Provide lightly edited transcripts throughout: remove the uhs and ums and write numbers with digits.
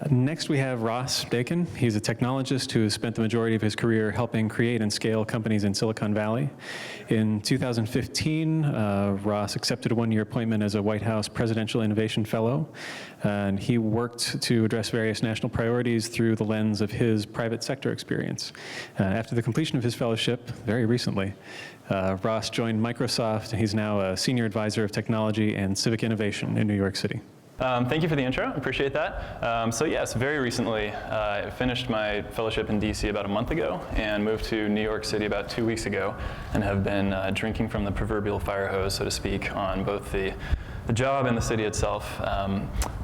Next, we have Ross Bacon. He's a technologist who has spent the majority of his career helping create and scale companies in Silicon Valley. In 2015, Ross accepted a one-year appointment as a White House Presidential Innovation Fellow, and he worked to address various national priorities through the lens of his private sector experience. After the completion of his fellowship, very recently, Ross joined Microsoft, and he's now a senior advisor of technology and civic innovation in New York City. Thank you for the intro, appreciate that. So yes, very recently, I finished my fellowship in DC about a month ago and moved to New York City about 2 weeks ago and have been drinking from the proverbial fire hose, so to speak, on both the job and the city itself.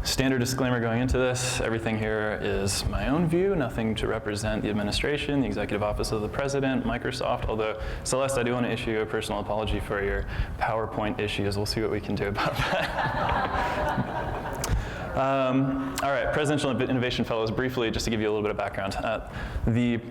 Standard disclaimer going into this, everything here is my own view, nothing to represent the administration, the executive office of the president, Microsoft, although Celeste, I do want to issue a personal apology for your PowerPoint issues. We'll see what we can do about that. All right, Presidential Innovation Fellows, briefly, just to give you a little bit of background. The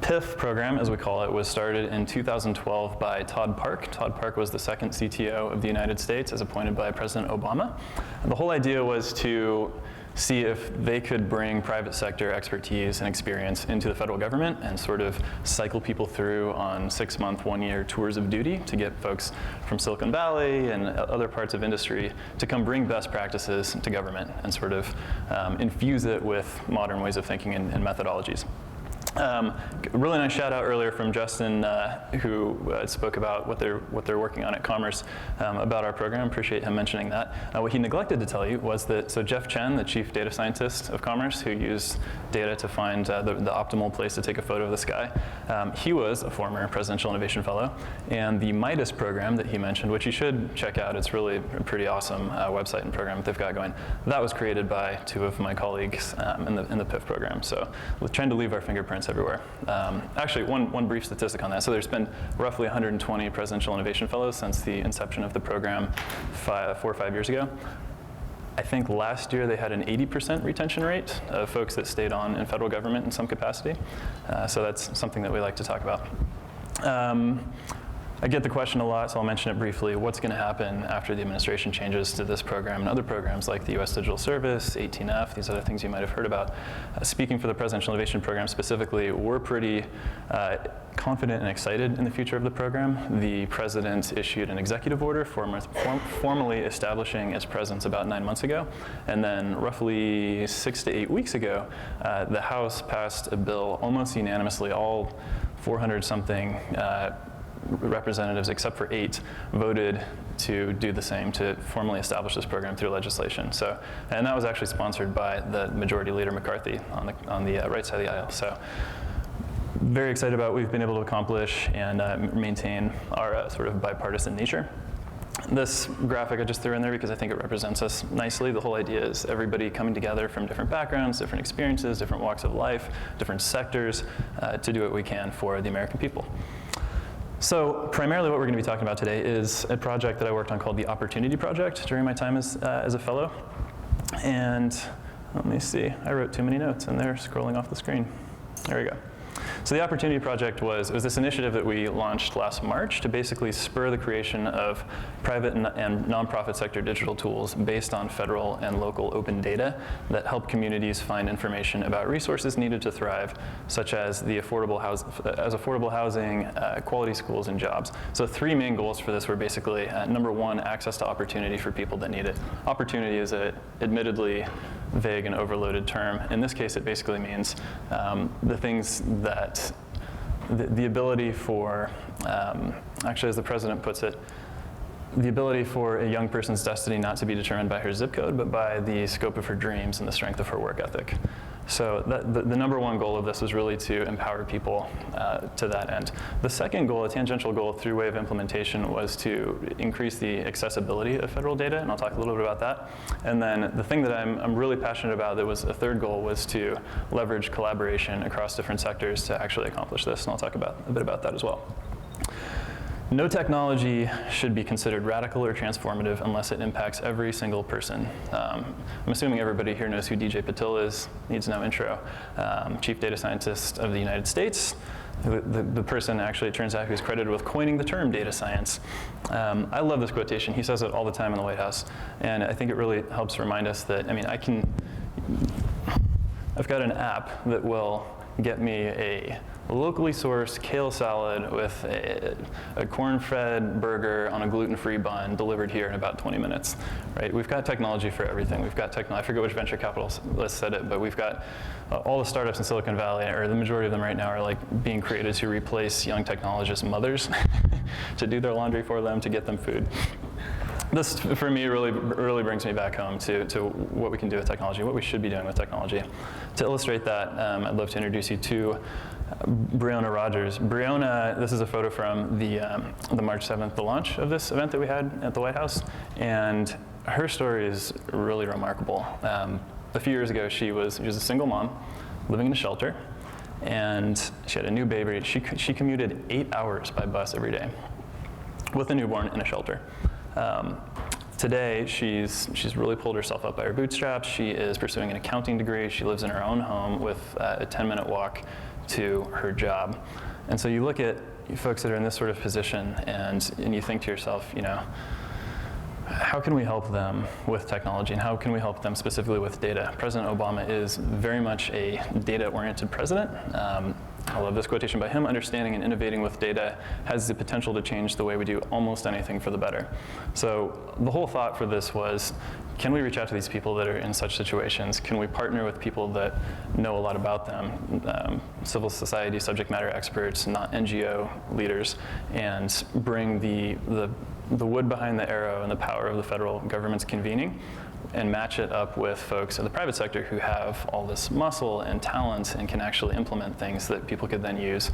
PIF program, as we call it, was started in 2012 by Todd Park. Todd Park was the second CTO of the United States, as appointed by President Obama. And the whole idea was to see if they could bring private sector expertise and experience into the federal government and sort of cycle people through on 6-month, 1-year tours of duty to get folks from Silicon Valley and other parts of industry to come bring best practices to government and sort of infuse it with modern ways of thinking and methodologies. Really nice shout out earlier from Justin, who spoke about what they're working on at Commerce about our program. Appreciate him mentioning that. What he neglected to tell you was that, so Jeff Chen, the chief data scientist of Commerce, who used data to find the optimal place to take a photo of the sky, he was a former Presidential Innovation Fellow. And the Midas program that he mentioned, which you should check out, it's really a pretty awesome website and program that they've got going, that was created by 2 of my colleagues in the PIF program. So we're trying to leave our fingerprints everywhere. Actually, one brief statistic on that. So there's been roughly 120 Presidential Innovation Fellows since the inception of the program 4 or 5 years ago. I think last year they had an 80% retention rate of folks that stayed on in federal government in some capacity. So that's something that we like to talk about. I get the question a lot, so I'll mention it briefly. What's going to happen after the administration changes to this program and other programs like the US Digital Service, 18F, these other things you might have heard about? Speaking for the Presidential Innovation Program specifically, we're pretty confident and excited in the future of the program. The president issued an executive order formally establishing its presence about 9 months ago. And then roughly 6 to 8 weeks ago, the House passed a bill almost unanimously, all 400-something representatives, except for 8, voted to do the same, to formally establish this program through legislation. So, and that was actually sponsored by the Majority Leader McCarthy on the right side of the aisle. So, very excited about what we've been able to accomplish and maintain our sort of bipartisan nature. This graphic I just threw in there because I think it represents us nicely. The whole idea is everybody coming together from different backgrounds, different experiences, different walks of life, different sectors to do what we can for the American people. So primarily what we're going to be talking about today is a project that I worked on called the Opportunity Project during my time as a fellow. And let me see, I wrote too many notes and they're scrolling off the screen. There we go. So the Opportunity Project was this initiative that we launched last March to basically spur the creation of private and nonprofit sector digital tools based on federal and local open data that help communities find information about resources needed to thrive, such as affordable housing, quality schools, and jobs. So 3 main goals for this were basically, number 1, access to opportunity for people that need it. Opportunity is an admittedly vague and overloaded term. In this case, it basically means the things that the ability for, actually as the president puts it, the ability for a young person's destiny not to be determined by her zip code, but by the scope of her dreams and the strength of her work ethic. So the number 1 goal of this was really to empower people to that end. The second goal, a tangential goal through way of implementation, was to increase the accessibility of federal data, and I'll talk a little bit about that. And then the thing that I'm really passionate about that was a third goal was to leverage collaboration across different sectors to actually accomplish this, and I'll talk a bit about that as well. No technology should be considered radical or transformative unless it impacts every single person. I'm assuming everybody here knows who DJ Patil is, needs no intro. Chief Data Scientist of the United States. The person actually, it turns out, who's credited with coining the term data science. I love this quotation. He says it all the time in the White House. And I think it really helps remind us that, I mean, I've got an app that will get me a locally sourced kale salad with a corn-fed burger on a gluten-free bun delivered here in about 20 minutes, right? We've got technology for everything. We've got technology, I forget which venture capitalist said it, but we've got all the startups in Silicon Valley, or the majority of them right now, are like being created to replace young technologists' mothers to do their laundry for them, to get them food. This, for me, really brings me back home to what we can do with technology, what we should be doing with technology. To illustrate that, I'd love to introduce you to Briona Rogers. Briona, this is a photo from the March 7th, the launch of this event that we had at the White House, and her story is really remarkable. A few years ago, she was a single mom living in a shelter, and she had a new baby. She commuted 8 hours by bus every day with a newborn in a shelter. Today, she's really pulled herself up by her bootstraps. She is pursuing an accounting degree. She lives in her own home with a 10-minute walk to her job. And so you look at folks that are in this sort of position, and you think to yourself, you know, how can we help them with technology, and how can we help them specifically with data? President Obama is very much a data-oriented president. I love this quotation by him: understanding and innovating with data has the potential to change the way we do almost anything for the better. So the whole thought for this was, can we reach out to these people that are in such situations? Can we partner with people that know a lot about them, civil society subject matter experts, not NGO leaders, and bring the wood behind the arrow and the power of the federal government's convening, and match it up with folks in the private sector who have all this muscle and talent and can actually implement things that people could then use,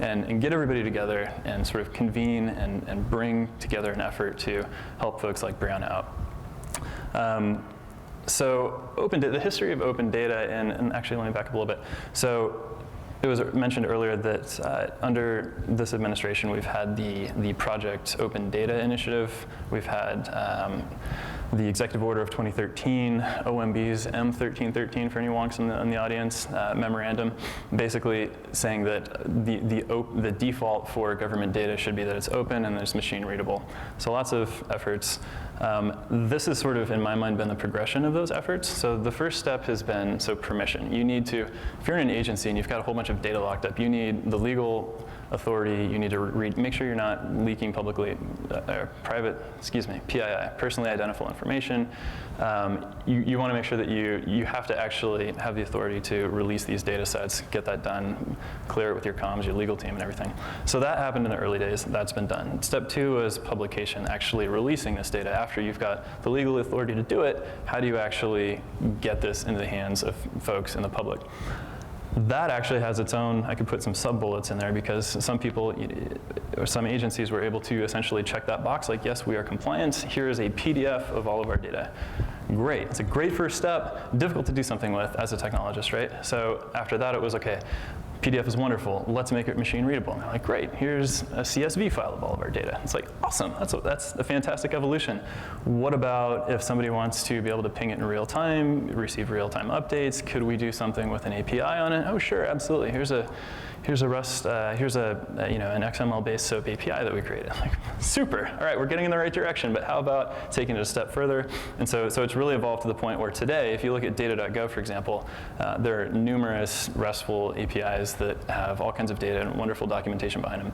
and get everybody together and sort of convene and bring together an effort to help folks like Briona out. So the history of open data, and actually let me back up a little bit. So it was mentioned earlier that under this administration, we've had the Project Open Data Initiative. We've had the Executive Order of 2013, OMB's M1313 for any wonks in the audience, memorandum, basically saying that the default for government data should be that it's open and that it's machine readable. So lots of efforts. This has sort of, in my mind, been the progression of those efforts. So the first step has been permission. You need to, if you're in an agency and you've got a whole bunch of data locked up, you need the legal authority. You need to make sure you're not leaking PII, personally identifiable information. You want to make sure that you have to actually have the authority to release these data sets, get that done, clear it with your comms, your legal team, and everything. So that happened in the early days. That's been done. Step 2 is publication, actually releasing this data. After you've got the legal authority to do it, how do you actually get this into the hands of folks in the public? That actually has its own, I could put some sub-bullets in there, because some people, or some agencies were able to essentially check that box, like, yes, we are compliant. Here is a PDF of all of our data. Great, it's a great first step, difficult to do something with as a technologist, right? So after that, it was, okay, PDF is wonderful, let's make it machine readable. And they're like, great, here's a CSV file of all of our data. It's like, awesome, that's a fantastic evolution. What about if somebody wants to be able to ping it in real time, receive real time updates? Could we do something with an API on it? Oh, sure, absolutely. Here's a Rust, here's an XML-based SOAP API that we created. Like, super, all right, we're getting in the right direction, but how about taking it a step further? And so it's really evolved to the point where today, if you look at data.gov, for example, there are numerous RESTful APIs that have all kinds of data and wonderful documentation behind them.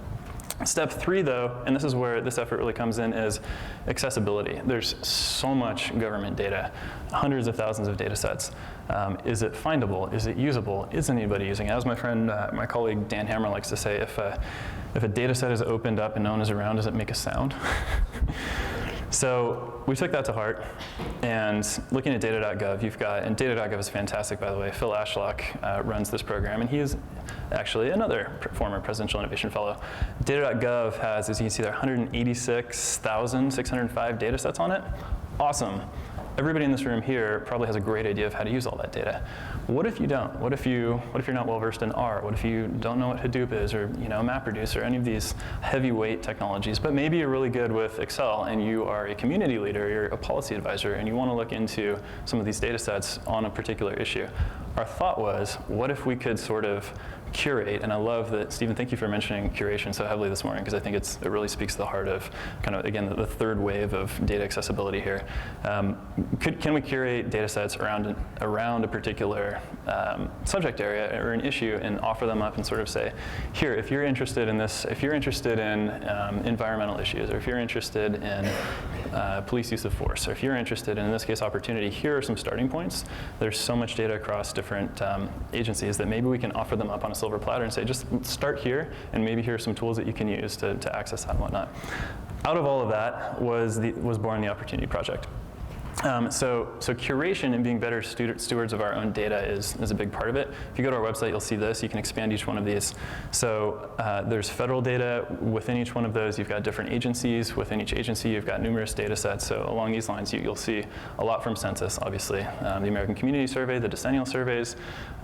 Step 3, though, and this is where this effort really comes in, is accessibility. There's so much government data, hundreds of thousands of data sets. Is it findable? Is it usable? Is anybody using it? As my friend, my colleague Dan Hammer likes to say, if a data set is opened up and no one is around, does it make a sound? So we took that to heart, and looking at data.gov, and data.gov is fantastic, by the way. Phil Ashlock runs this program, and he is actually another former presidential innovation fellow. Data.gov has, as you can see there, 186,605 data sets on it. Awesome. Everybody in this room here probably has a great idea of how to use all that data. What if you don't? What if you're not well versed in R? What if you don't know what Hadoop is, or MapReduce, or any of these heavyweight technologies? But maybe you're really good with Excel, and you are a community leader, you're a policy advisor, and you want to look into some of these data sets on a particular issue. our thought was, what if we could sort of curate, and I love that, Stephen, thank you for mentioning curation so heavily this morning, because I think it really speaks to the heart of kind of, again, the third wave of data accessibility here. Can we curate data sets around a particular subject area or an issue and offer them up and sort of say, here, if you're interested in this, if you're interested in environmental issues, or if you're interested in police use of force, or if you're interested in this case, opportunity, here are some starting points. There's so much data across different agencies that maybe we can offer them up on a silver platter and say, just start here, and maybe here are some tools that you can use to access that and whatnot. Out of all of that was born the Opportunity Project. So curation and being better stewards of our own data is a big part of it. If you go to our website, you'll see this. You can expand each one of these. So there's federal data. Within each one of those, you've got different agencies. Within each agency, you've got numerous data sets. So along these lines, you'll see a lot from census, obviously. The American Community Survey, the decennial surveys.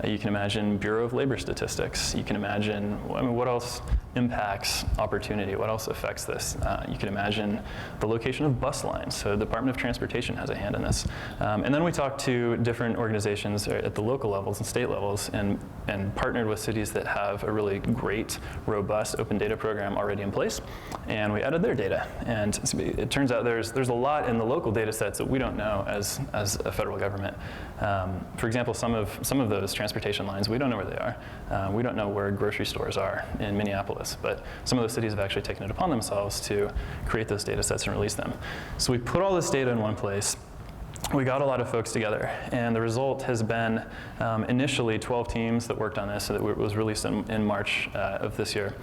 You can imagine Bureau of Labor Statistics. You can imagine, I mean, what else impacts opportunity? What else affects this? You can imagine the location of bus lines. So the Department of Transportation has a hand in this. And then we talked to different organizations at the local levels and state levels and partnered with cities that have a really great, robust open data program already in place. And we added their data. And it turns out there's a lot in the local data sets that we don't know as a federal government. For example, some of those transportation lines, we don't know where they are. We don't know where grocery stores are in Minneapolis, but some of those cities have actually taken it upon themselves to create those data sets and release them. So we put all this data in one place. We got a lot of folks together, and the result has been initially 12 teams that worked on this, so that it was released in March of this year.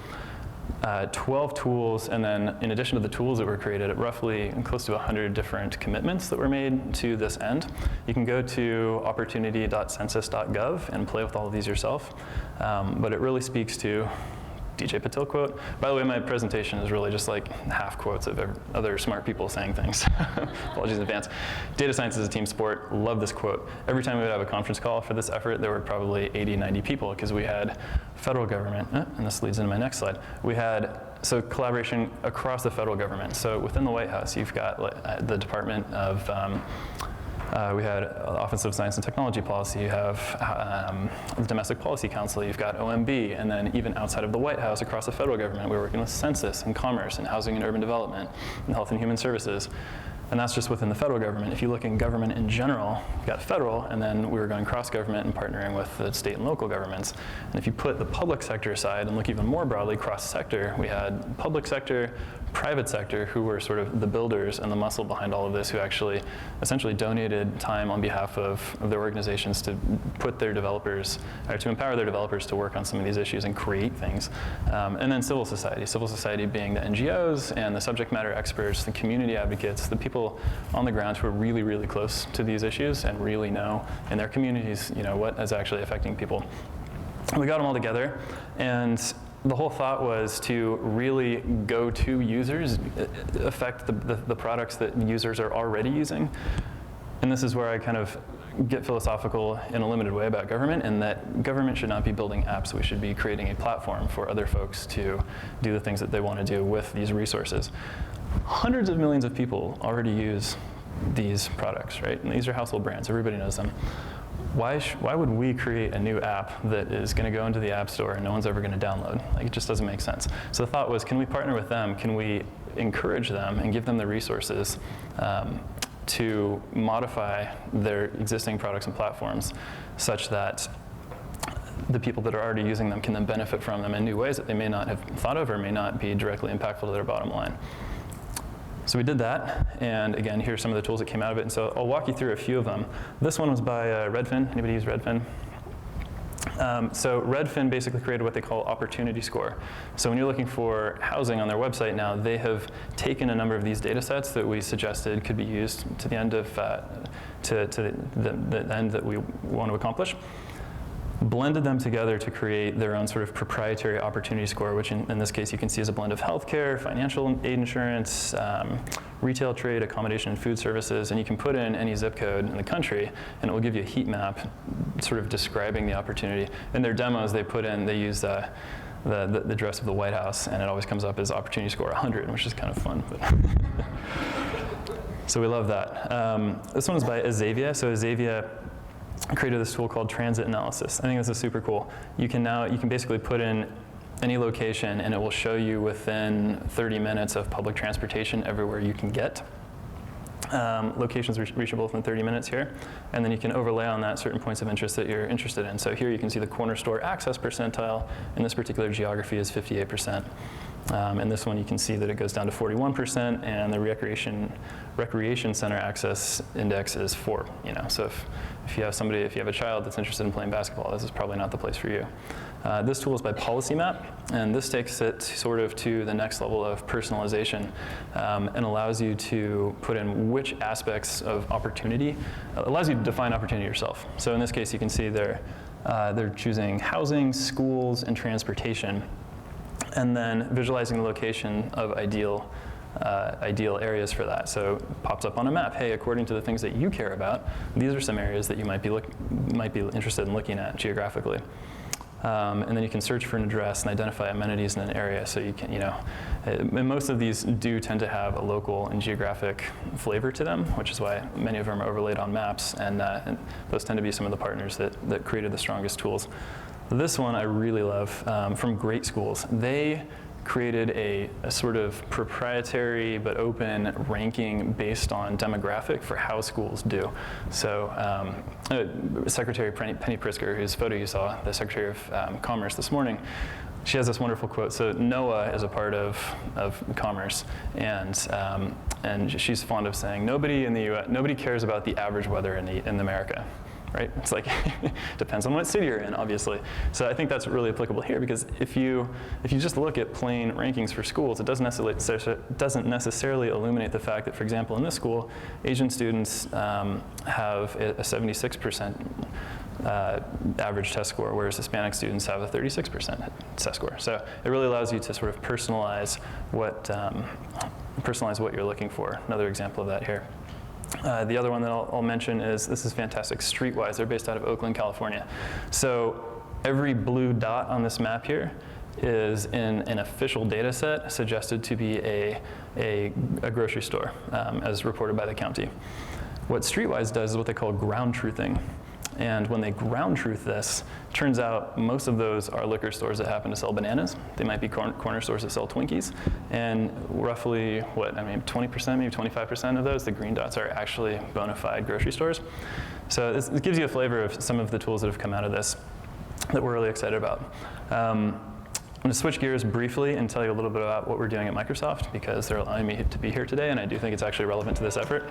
12 tools, and then in addition to the tools that were created, roughly close to 100 different commitments that were made to this end. You can go to opportunity.census.gov and play with all of these yourself, but it really speaks to DJ Patil quote. By the way, my presentation is really just like half quotes of other smart people saying things. Apologies in advance. Data science is a team sport. Love this quote. Every time we would have a conference call for this effort, there were probably 80, 90 people, because we had federal government, and this leads into my next slide. We had collaboration across the federal government. So within the White House, you've got the Department of we had Office of Science and Technology Policy, you have the Domestic Policy Council, you've got OMB, and then even outside of the White House, across the federal government, we're working with Census and Commerce and Housing and Urban Development and Health and Human Services. And that's just within the federal government. If you look in government in general, you've got federal, and then we were going cross-government and partnering with the state and local governments. And if you put the public sector aside and look even more broadly cross-sector, we had public sector, private sector, who were sort of the builders and the muscle behind all of this, who actually essentially donated time on behalf of their organizations to put their developers, or to empower their developers to work on some of these issues and create things. And then civil society being the NGOs and the subject matter experts, the community advocates, the people on the ground who are really, really close to these issues and really know in their communities, what is actually affecting people. We got them all together, and the whole thought was to really go to users, affect the products that users are already using. And this is where I kind of get philosophical in a limited way about government, and that government should not be building apps. We should be creating a platform for other folks to do the things that they want to do with these resources. Hundreds of millions of people already use these products, right? And these are household brands. Everybody knows them. Why would we create a new app that is going to go into the App Store and no one's ever going to download? Like, it just doesn't make sense. So the thought was, can we partner with them? Can we encourage them and give them the resources to modify their existing products and platforms such that the people that are already using them can then benefit from them in new ways that they may not have thought of or may not be directly impactful to their bottom line? So we did that, and again, here's some of the tools that came out of it, and so I'll walk you through a few of them. This one was by Redfin. Anybody use Redfin? So Redfin basically created what they call Opportunity Score. So when you're looking for housing on their website now, they have taken a number of these data sets that we suggested could be used to the end of the end that we want to accomplish, blended them together to create their own sort of proprietary opportunity score, which in this case you can see is a blend of healthcare, financial aid insurance, retail trade, accommodation and food services, and you can put in any zip code in the country and it will give you a heat map sort of describing the opportunity. In their demos they use the address of the White House, and it always comes up as opportunity score 100, which is kind of fun. So we love that. This one is by Azavia. So Azavia created this tool called transit analysis. I think this is super cool. You can basically put in any location and it will show you within 30 minutes of public transportation everywhere you can get. Locations reachable within 30 minutes here. And then you can overlay on that certain points of interest that you're interested in. So here you can see the corner store access percentile in this particular geography is 58%. And this one you can see that it goes down to 41%, and the recreation center access index is 4. So if you have a child that's interested in playing basketball, this is probably not the place for you. This tool is by PolicyMap, and this takes it sort of to the next level of personalization and allows you to put in which aspects of opportunity, allows you to define opportunity yourself. So in this case, you can see they're choosing housing, schools, and transportation, and then visualizing the location of ideal areas for that. So it pops up on a map, hey, according to the things that you care about, these are some areas that you might be interested in looking at geographically. And then you can search for an address and identify amenities in an area. So you can, and most of these do tend to have a local and geographic flavor to them, which is why many of them are overlaid on maps. And those tend to be some of the partners that created the strongest tools. This one I really love, from Great Schools. They created a sort of proprietary but open ranking based on demographic for how schools do. So Secretary Penny Pritzker, whose photo you saw, the Secretary of Commerce this morning, she has this wonderful quote. So NOAA is a part of commerce, and she's fond of saying, nobody cares about the average weather in America. Right? It's like, depends on what city you're in, obviously. So I think that's really applicable here, because if you just look at plain rankings for schools, it doesn't necessarily illuminate the fact that, for example, in this school, Asian students have a 76% average test score, whereas Hispanic students have a 36% test score. So it really allows you to sort of personalize what you're looking for. Another example of that here. The other one that I'll mention is, this is fantastic, Streetwise. They're based out of Oakland, California. So every blue dot on this map here is in an official data set suggested to be a grocery store, as reported by the county. What Streetwise does is what they call ground truthing. And when they ground truth this, turns out most of those are liquor stores that happen to sell bananas. They might be corner stores that sell Twinkies. And roughly, 20%, maybe 25% of those, the green dots, are actually bona fide grocery stores. So this gives you a flavor of some of the tools that have come out of this that we're really excited about. I'm going to switch gears briefly and tell you a little bit about what we're doing at Microsoft, because they're allowing me to be here today, and I do think it's actually relevant to this effort.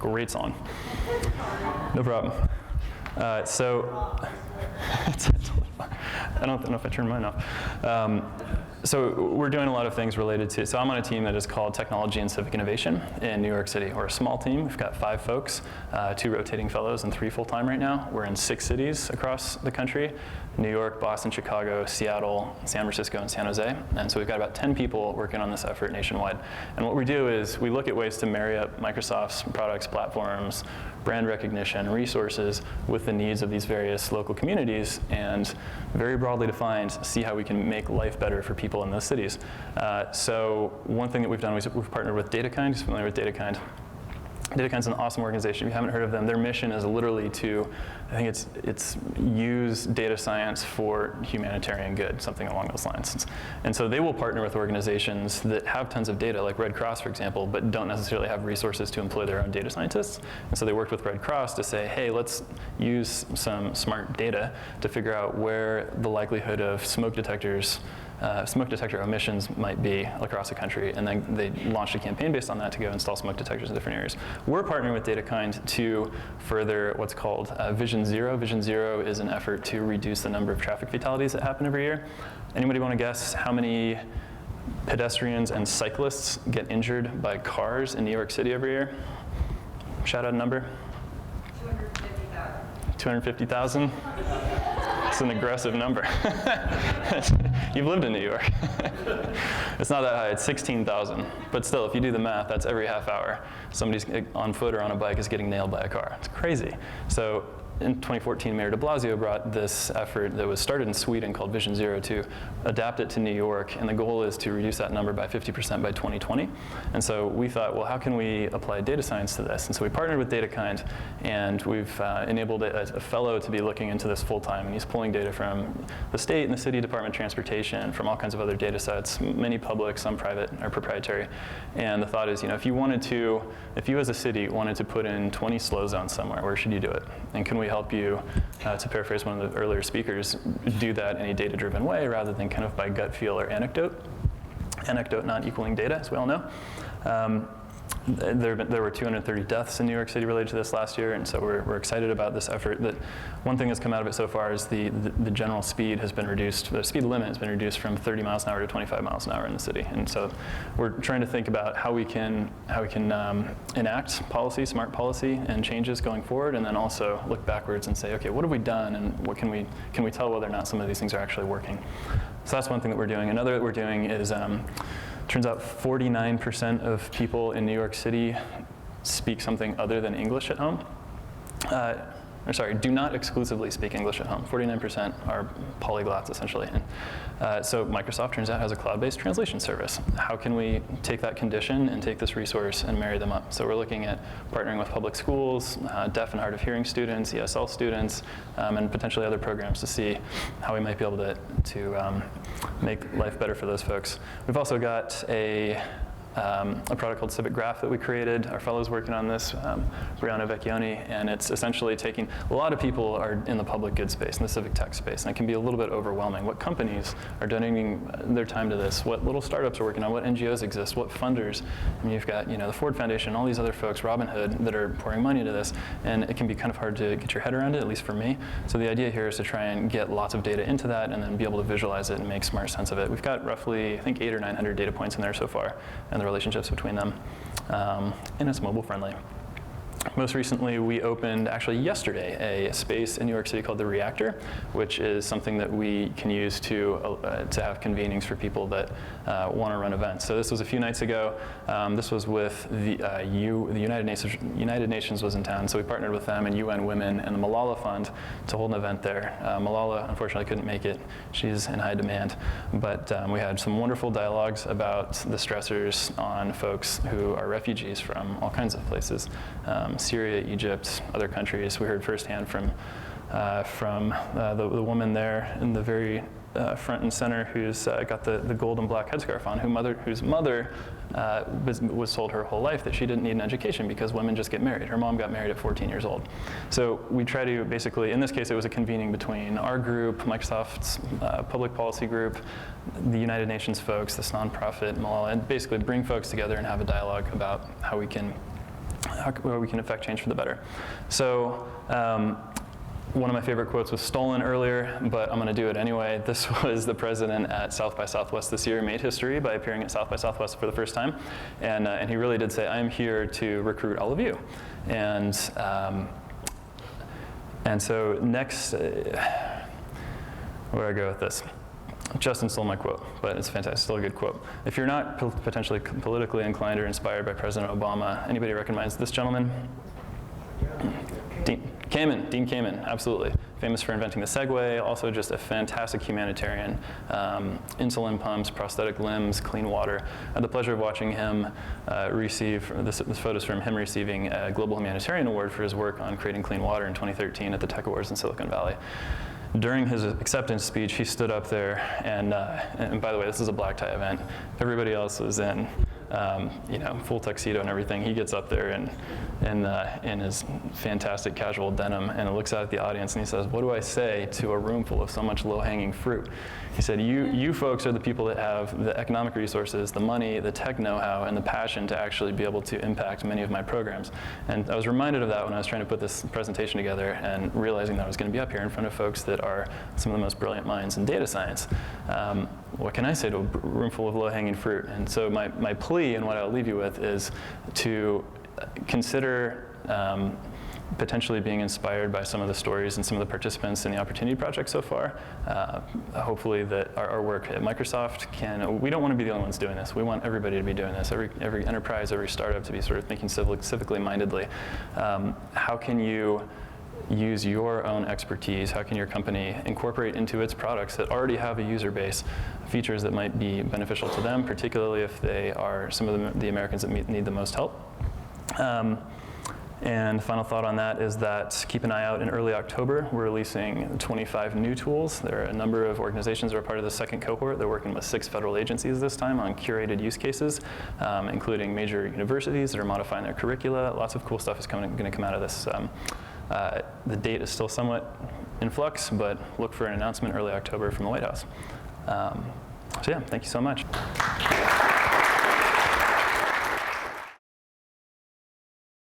Great song. No problem. I don't know if I turned mine off. So we're doing a lot of things related to, so I'm on a team that is called Technology and Civic Innovation in New York City. We're a small team. We've got 5 folks, 2 rotating fellows and 3 full-time right now. We're in 6 cities across the country: New York, Boston, Chicago, Seattle, San Francisco, and San Jose. And so we've got about 10 people working on this effort nationwide. And what we do is we look at ways to marry up Microsoft's products, platforms, brand recognition, resources with the needs of these various local communities, and very broadly defined, see how we can make life better for people in those cities. So one thing that we've done, we've partnered with DataKind. Who's familiar with DataKind? DataKind's an awesome organization. If you haven't heard of them, their mission is literally to, I think it's use data science for humanitarian good, something along those lines. And so they will partner with organizations that have tons of data, like Red Cross, for example, but don't necessarily have resources to employ their own data scientists. And so they worked with Red Cross to say, hey, let's use some smart data to figure out where the likelihood of smoke detector emissions might be across the country, and then they launched a campaign based on that to go install smoke detectors in different areas. We're partnering with DataKind to further what's called Vision Zero. Vision Zero is an effort to reduce the number of traffic fatalities that happen every year. Anybody want to guess how many pedestrians and cyclists get injured by cars in New York City every year? Shout out a number. 250,000. 250,000? It's an aggressive number. You've lived in New York. It's not that high, it's 16,000. But still, if you do the math, that's every half hour. Somebody's on foot or on a bike is getting nailed by a car. It's crazy. So in 2014, Mayor de Blasio brought this effort that was started in Sweden called Vision Zero to adapt it to New York, and the goal is to reduce that number by 50% by 2020. And so we thought, well, how can we apply data science to this? And so we partnered with DataKind, and we've enabled a fellow to be looking into this full-time, and he's pulling data from the state and the city Department of Transportation, from all kinds of other data sets, many public, some private or proprietary. And the thought is, if you as a city wanted to put in 20 slow zones somewhere, where should you do it? And can we help you, to paraphrase one of the earlier speakers, do that in a data-driven way rather than kind of by gut feel or anecdote? Anecdote not equaling data, as we all know. There were 230 deaths in New York City related to this last year, and so we're excited about this effort. That one thing that's come out of it so far is the general speed has been reduced. The speed limit has been reduced from 30 miles an hour to 25 miles an hour in the city, and so we're trying to think about how we can enact policy, smart policy, and changes going forward, and then also look backwards and say, okay, what have we done, and what can we tell whether or not some of these things are actually working? So that's one thing that we're doing. Another that we're doing is. Turns out 49% of people in New York City speak something other than English at home. Do not exclusively speak English at home. 49% are polyglots, essentially. And so Microsoft, turns out, has a cloud-based translation service. How can we take that condition and take this resource and marry them up? So we're looking at partnering with public schools, deaf and hard of hearing students, ESL students, and potentially other programs to see how we might be able to make life better for those folks. We've also got a product called Civic Graph that we created. Our fellow's working on this, Briona Rogers, and it's essentially taking, a lot of people are in the public good space, in the civic tech space, and it can be a little bit overwhelming. What companies are donating their time to this? What little startups are working on? What NGOs exist? What funders? I mean, you've got the Ford Foundation, all these other folks, Robinhood, that are pouring money into this, and it can be kind of hard to get your head around it, at least for me. So the idea here is to try and get lots of data into that and then be able to visualize it and make smart sense of it. We've got roughly, I think, 800 or 900 data points in there so far, and the relationships between them, and it's mobile friendly. Most recently, we opened, actually yesterday, a space in New York City called the Reactor, which is something that we can use to have convenings for people that want to run events. So this was a few nights ago. This was with the United Nations was in town, so we partnered with them and UN Women and the Malala Fund to hold an event there. Malala, unfortunately, couldn't make it. She's in high demand. But we had some wonderful dialogues about the stressors on folks who are refugees from all kinds of places. Syria, Egypt, other countries. We heard firsthand from the woman there in the very front and center who's got the gold and black headscarf on, whose mother was told her whole life that she didn't need an education because women just get married. Her mom got married at 14 years old. So we try to basically, in this case, it was a convening between our group, Microsoft's public policy group, the United Nations folks, this nonprofit, Malala, and basically bring folks together and have a dialogue about how we can affect change for the better. So one of my favorite quotes was stolen earlier, but I'm going to do it anyway. This was the president at South by Southwest this year, made history by appearing at South by Southwest for the first time. And he really did say, I'm here to recruit all of you. And so next, where do I go with this? Justin stole my quote, but it's fantastic, still a good quote. If you're not potentially politically inclined or inspired by President Obama, anybody recognize this gentleman? Dean Kamen, absolutely. Famous for inventing the Segway, also just a fantastic humanitarian. Insulin pumps, prosthetic limbs, clean water. I had the pleasure of watching him receive, this photos from him receiving a Global Humanitarian Award for his work on creating clean water in 2013 at the Tech Awards in Silicon Valley. During his acceptance speech, he stood up there, and by the way, this is a black tie event. Everybody else was in, full tuxedo and everything. He gets up there in his fantastic casual denim, and looks out at the audience, and he says, "What do I say to a room full of so much low-hanging fruit?" He said, "You folks are the people that have the economic resources, the money, the tech know-how, and the passion to actually be able to impact many of my programs." And I was reminded of that when I was trying to put this presentation together, and realizing that I was going to be up here in front of folks that are some of the most brilliant minds in data science. What can I say to a room full of low-hanging fruit? And so my plea, and what I'll leave you with, is to consider potentially being inspired by some of the stories and some of the participants in the Opportunity Project so far. Hopefully that our work at Microsoft we don't want to be the only ones doing this. We want everybody to be doing this, every enterprise, every startup to be sort of thinking civically mindedly. How can you use your own expertise? How can your company incorporate into its products that already have a user base features that might be beneficial to them, particularly if they are some of the Americans that need the most help? And final thought on that is that keep an eye out in early October. We're releasing 25 new tools. There are a number of organizations that are part of the second cohort. They're working with 6 federal agencies this time on curated use cases, including major universities that are modifying their curricula. Lots of cool stuff is going to come out of this. The date is still somewhat in flux, but look for an announcement early October from the White House. So yeah, thank you so much.